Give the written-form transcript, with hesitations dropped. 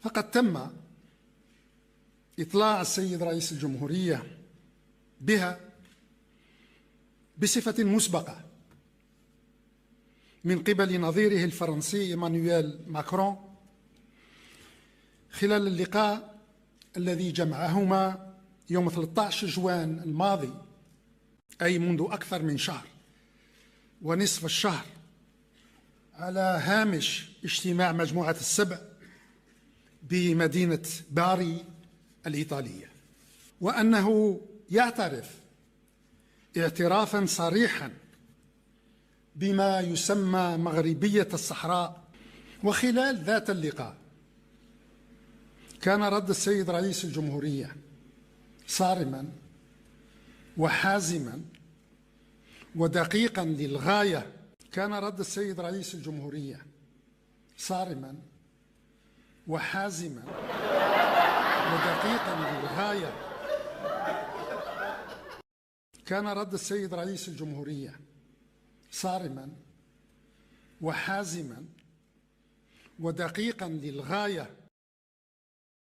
فقد تم إطلاع السيد رئيس الجمهورية بها بصفة مسبقة من قبل نظيره الفرنسي إيمانويل ماكرون خلال اللقاء الذي جمعهما يوم 13 جوان الماضي، أي منذ أكثر من شهر ونصف الشهر، على هامش اجتماع مجموعة السبع بمدينة باري الإيطالية، وأنه يعترف اعترافا صريحا بما يسمى مغربية الصحراء. وخلال ذات اللقاء كان رد السيد رئيس الجمهورية صارما وحازما ودقيقا للغاية. كان رد السيد رئيس الجمهورية صارما وحازما ودقيقا للغاية. كان رد السيد رئيس الجمهورية صارما وحازما ودقيقا للغاية